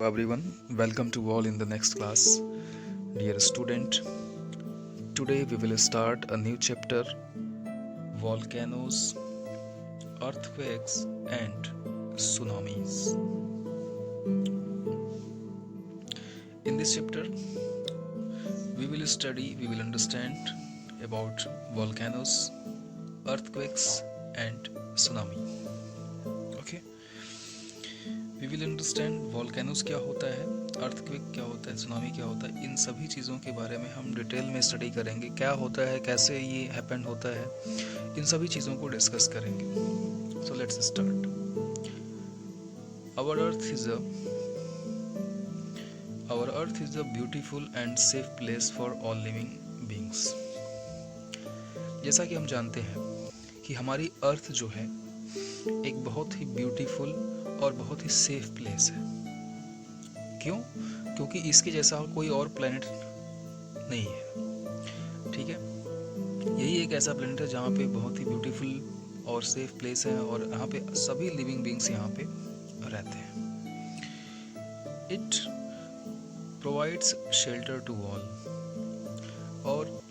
everyone, welcome to all in the next class. Dear student, today we will start a new chapter, volcanoes, earthquakes and tsunamis. In this chapter, we will understand about volcanoes, earthquakes and tsunami. Okay? We will understand volcanoes क्या होता है, earthquake क्या होता है, tsunami क्या होता है। इन सभी चीज़ों के बारे में हम डिटेल में स्टडी करेंगे, क्या होता है, कैसे ये हैपन होता है, इन सभी चीज़ों को डिस्कस करेंगे। So let's start. Our earth is a beautiful and safe place for all living beings. जैसा कि हम जानते हैं कि हमारी अर्थ जो है एक बहुत ही ब्यूटीफुल और बहुत ही सेफ प्लेस है। क्यों? क्योंकि इसके जैसा कोई और प्लेनेट नहीं है। ठीक है, यही एक ऐसा प्लेनेट है जहाँ पे बहुत ही ब्यूटीफुल और सेफ प्लेस है और यहाँ पे सभी लिविंग बींग्स यहाँ पे रहते हैं। It provides shelter to all, और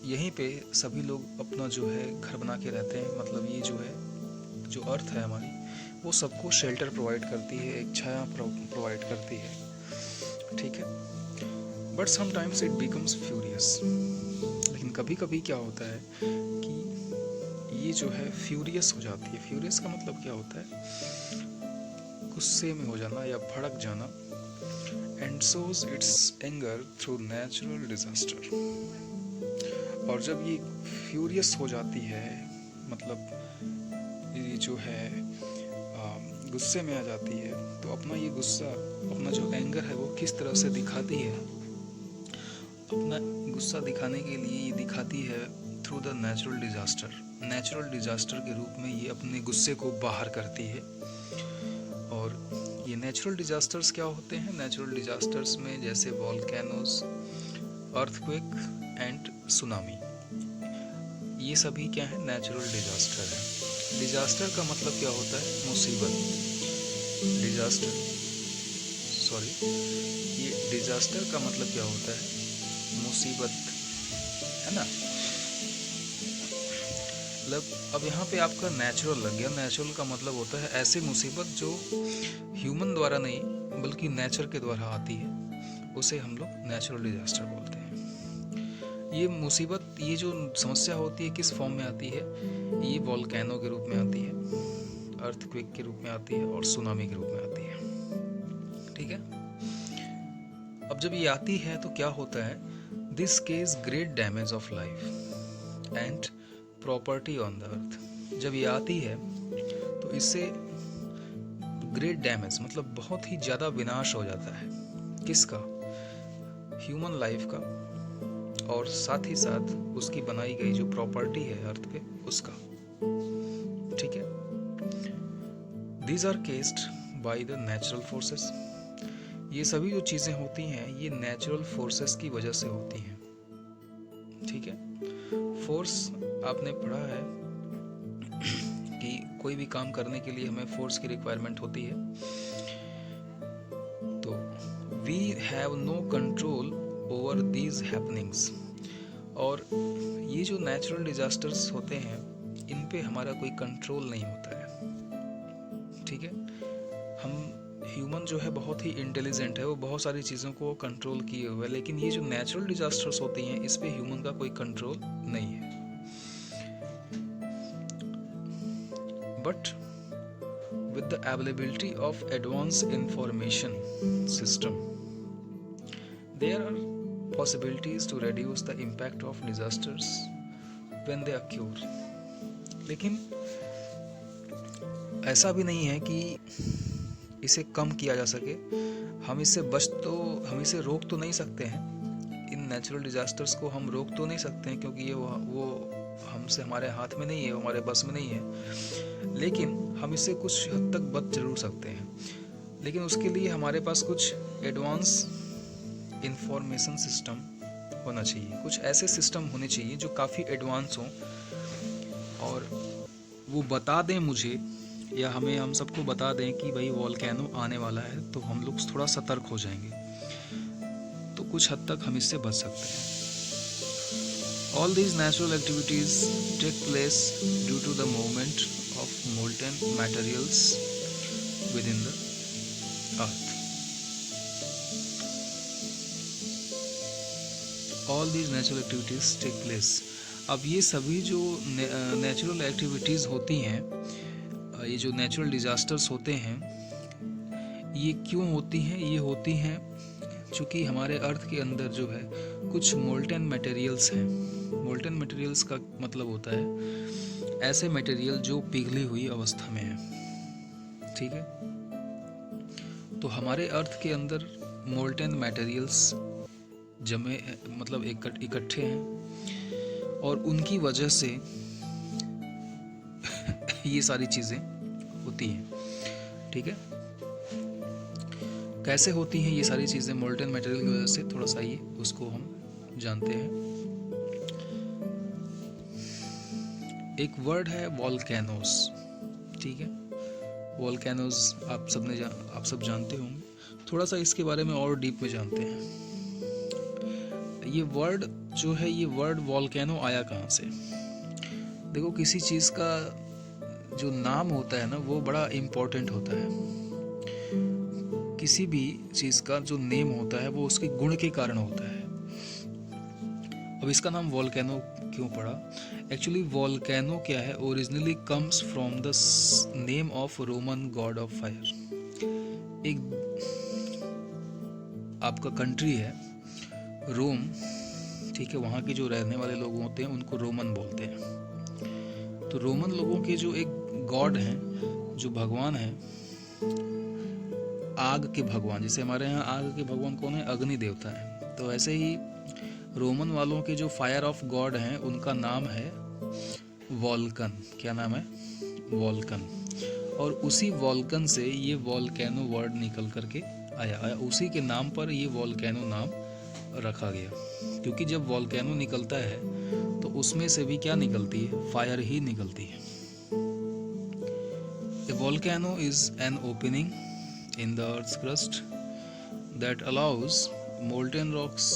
यहीं पे सभी लोग अपना जो है घर बना के रहते हैं। मतलब ये जो है, जो अर्थ है हमारी, वो सबको शेल्टर प्रोवाइड करती है, एक छाया प्रोवाइड करती है। ठीक है, but sometimes it becomes furious. लेकिन कभी कभी क्या होता है कि ये जो है फ्यूरियस हो जाती है। फ्यूरियस का मतलब क्या होता है? गुस्से में हो जाना या भड़क जाना। And shows it's anger through natural disaster. और जब ये फ्यूरियस हो जाती है, मतलब ये जो है गुस्से में आ जाती है, तो अपना ये गुस्सा, अपना जो एंगर है वो किस तरह से दिखाती है? अपना गुस्सा दिखाने के लिए ये दिखाती है through the natural disaster. Natural disaster के रूप में ये अपने गुस्से को बाहर करती है। और ये नेचुरल डिजास्टर्स क्या होते हैं? नेचुरल डिजास्टर्स में जैसे वॉल्केनोस, अर्थक्वेक एंड सुनामी, ये सभी क्या है? नेचुरल डिजास्टर है। डिजास्टर का मतलब क्या होता है? मुसीबत। ये डिजास्टर का मतलब क्या होता है? मुसीबत, है ना? मतलब अब यहाँ पे आपका नेचुरल लग गया। नेचुरल का मतलब होता है ऐसी मुसीबत जो ह्यूमन द्वारा नहीं बल्कि नेचर के द्वारा आती है, उसे हम लोग नेचुरल डिजास्टर बोलते हैं। ये मुसीबत, ये जो समस्या होती है, किस फॉर्म में आती है? ये वॉल्केनो के रूप में आती है, अर्थक्वेक के रूप में आती है और सुनामी के रूप में आती है। ठीक है, अब जब ये आती है तो क्या होता है? This case great damage of life and property on the earth. जब ये आती है तो इससे ग्रेट डैमेज मतलब बहुत ही ज़्यादा विनाश हो जाता है। किसका? ह्यूमन लाइफ का, और साथ ही साथ उसकी बनाई गई जो प्रॉपर्टी है अर्थ पे, उसका। ठीक है, these are caused by the natural forces. ये सभी जो चीज़ें होती हैं ये नेचुरल फोर्सेस की वजह से होती हैं। ठीक है, फोर्स आपने पढ़ा है कि कोई भी काम करने के लिए हमें फोर्स की रिक्वायरमेंट होती है। तो we have no control over these happenings. और ये जो नेचुरल डिजास्टर्स होते हैं, इन पे हमारा कोई कंट्रोल नहीं होता है। ठीक है, हम ह्यूमन जो है बहुत ही इंटेलिजेंट है, वो बहुत सारी चीज़ों को कंट्रोल किए हुए है, लेकिन ये जो नेचुरल डिजास्टर्स होती हैं इस पे ह्यूमन का कोई कंट्रोल नहीं है। But with the availability of advance information system, there are possibilities to reduce the impact of disasters when they occur। लेकिन ऐसा भी नहीं है कि इसे कम किया जा सके। हम इसे रोक तो नहीं सकते हैं। इन नेचुरल डिजास्टर्स को हम रोक तो नहीं सकते हैं, क्योंकि ये वो हमसे, हमारे हाथ में नहीं है, हमारे बस में नहीं है। लेकिन हम इससे कुछ हद तक बच जरूर सकते हैं। लेकिन उसके लिए हमारे पास कुछ एडवांस इंफॉर्मेशन सिस्टम होना चाहिए। कुछ ऐसे सिस्टम होने चाहिए जो काफ़ी एडवांस हों और वो बता दें मुझे या हम सबको बता दें कि भाई वॉल्केनो आने वाला है, तो हम लोग थोड़ा सतर्क हो जाएंगे, तो कुछ हद तक हम इससे बच सकते हैं। All these natural activities take place due to the movement of molten materials within the earth. All these natural activities take place. अब ये सभी जो नेचुरल एक्टिविटीज़ होती हैं, ये जो नेचुरल डिज़ास्टर्स होते हैं, ये क्यों होती हैं? ये होती हैं चूँकि हमारे अर्थ के अंदर जो है कुछ मोल्टन मटेरियल्स हैं। मोल्टन मटेरियल्स का मतलब होता है ऐसे मटेरियल जो पिघली हुई अवस्था में है, ठीक है। तो हमारे अर्थ के अंदर मोल्टन मटेरियल्स जमे, मतलब इकट्ठे हैं, और उनकी वजह से ये सारी चीज़ें होती हैं, ठीक है। कैसे होती हैं ये सारी चीज़ें मोल्टन मटेरियल की वजह से, थोड़ा सा ये उसको हम जानते हैं। एक वर्ड है वॉल्केनोस, ठीक है। वॉल्केनोस आप सब जानते होंगे। थोड़ा सा इसके बारे में और डीप में जानते हैं। ये वर्ड जो है, ये वर्ड वॉल्केनो आया कहाँ से? देखो, किसी चीज़ का जो नाम होता है ना, वो बड़ा इम्पोर्टेंट होता है। किसी भी चीज़ का जो नेम होता है वो उसके गुण के कारण होता है। अब इसका नाम वॉल्केनो क्यों पड़ा? एक्चुअली वॉल्केनो क्या है, originally comes from the name of Roman God of fire. एक आपका कंट्री है रोम, ठीक है, वहाँ के जो रहने वाले लोग होते हैं उनको रोमन बोलते हैं। तो रोमन लोगों के जो एक गॉड हैं, जो भगवान हैं, आग के भगवान, जैसे हमारे यहाँ आग के भगवान कौन है? अग्नि देवता है। तो ऐसे ही रोमन वालों के जो फायर ऑफ गॉड हैं, उनका नाम है वॉल्कन। क्या नाम है? वॉल्कन। और उसी वॉल्कन से ये वॉल्केनो वर्ड निकल करके आया। उसी के नाम पर ये वॉल्केनो नाम रखा गया, क्योंकि जब वॉल्केनो निकलता है तो उसमें से भी क्या निकलती है? फायर ही निकलती है। A volcano is an opening in the earth's crust that allows molten rocks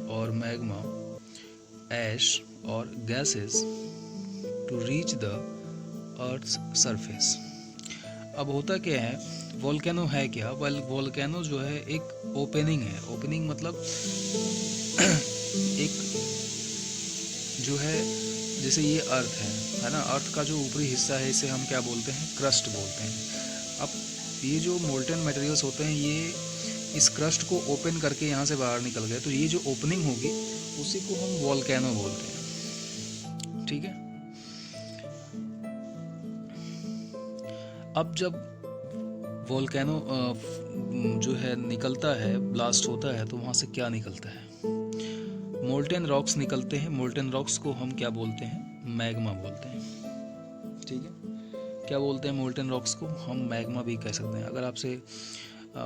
or magma, ash or gases to reach the earth's surface. अब होता क्या है, वॉल्केनो है क्या? वॉल्केनो जो है एक ओपनिंग है। ओपनिंग मतलब एक जो है, जैसे ये अर्थ है ना, अर्थ का जो ऊपरी हिस्सा है इसे हम क्या बोलते हैं? क्रस्ट बोलते हैं। अब ये जो मोल्टन मटेरियल्स होते हैं, ये इस क्रस्ट को ओपन करके यहाँ से बाहर निकल गए, तो ये जो ओपनिंग होगी उसी को हम वॉल्केनो बोलते हैं, ठीक है। अब जब वॉल्केनो जो है निकलता है, ब्लास्ट होता है, तो वहाँ से क्या निकलता है? मोल्टन रॉक्स निकलते हैं। मोल्टन रॉक्स को हम क्या बोलते हैं? मैग्मा बोलते हैं, ठीक है। क्या बोलते हैं मोल्टन रॉक्स को? हम मैग्मा भी कह सकते हैं। अगर आपसे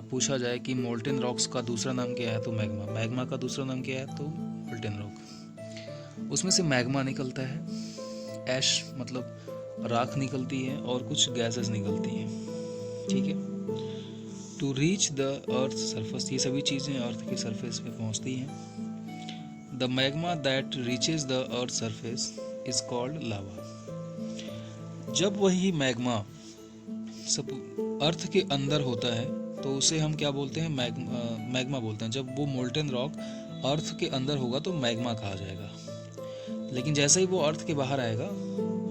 पूछा जाए कि मोल्टन रॉक्स का दूसरा नाम क्या है, तो मैग्मा। मैग्मा का दूसरा नाम क्या है? तो मोल्टन रॉक। उसमें से मैग्मा निकलता है, ऐश मतलब राख निकलती है, और कुछ गैसेस निकलती हैं, ठीक है। To reach the earth surface, ये सभी चीज़ें अर्थ के सरफेस पे पहुंचती हैं। The magma that reaches the earth surface is called lava. जब वही मैग्मा सब अर्थ के अंदर होता है तो उसे हम क्या बोलते हैं? मैग्मा बोलते हैं। जब वो मोल्टन रॉक अर्थ के अंदर होगा तो मैग्मा कहा जाएगा। लेकिन जैसे ही वो अर्थ के बाहर आएगा,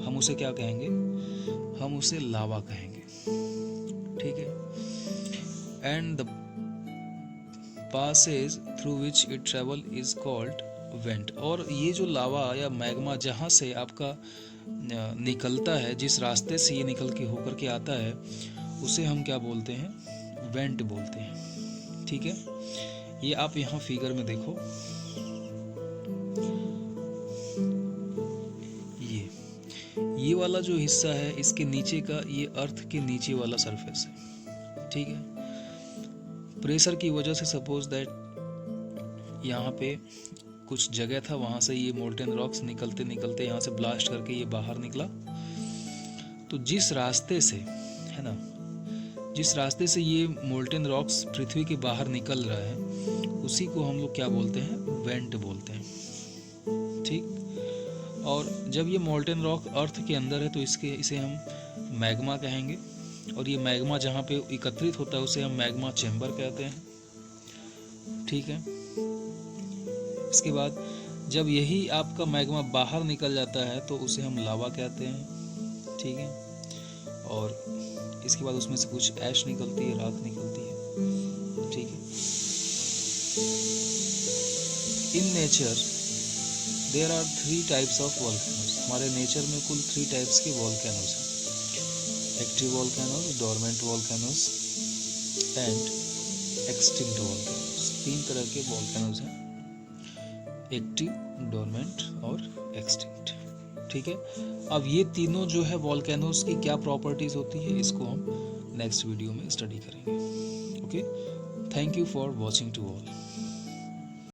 हम उसे क्या कहेंगे? हम उसे लावा कहेंगे, ठीक है। And the Passage through which it travel is called went. और ये जो लावा या मैग्मा जहाँ से आपका निकलता है, जिस रास्ते से ये निकल के होकर के आता है, उसे हम क्या बोलते हैं? वेंट बोलते हैं, ठीक है। ये आप यहाँ फिगर में देखो, ये वाला जो हिस्सा है, इसके नीचे का, ये अर्थ के नीचे वाला सरफेस है, ठीक है। प्रेशर की वजह से सपोज दैट यहाँ पे कुछ जगह था, वहाँ से ये मोल्टन रॉक्स निकलते निकलते यहाँ से ब्लास्ट करके ये बाहर निकला। तो जिस रास्ते से है ना, जिस रास्ते से ये मोल्टेन रॉक्स पृथ्वी के बाहर निकल रहा है उसी को हम लोग क्या बोलते हैं, वेंट बोलते हैं, ठीक। और जब ये मोल्टेन रॉक अर्थ के अंदर है तो इसे हम मैग्मा कहेंगे, और ये मैग्मा जहाँ पे एकत्रित होता है उसे हम मैग्मा चैम्बर कहते हैं, ठीक है। इसके बाद जब यही आपका मैग्मा बाहर निकल जाता है तो उसे हम लावा कहते हैं, ठीक है। और इसके बाद उसमें से कुछ ऐश निकलती है, राख निकलती है, ठीक है। In nature there are 3 types of volcanoes. हमारे नेचर में कुल 3 टाइप्स के वॉल्केनोज हैं, active volcanoes, dormant volcanoes and extinct volcanoes. 3 तरह के वॉल्केनोज हैं, एक्टिव, डोरमेंट और एक्सटिंक्ट, ठीक है। अब ये तीनों जो है वॉल्केनोज की क्या प्रॉपर्टीज होती है इसको हम नेक्स्ट वीडियो में स्टडी करेंगे। Okay, thank you for watching to all.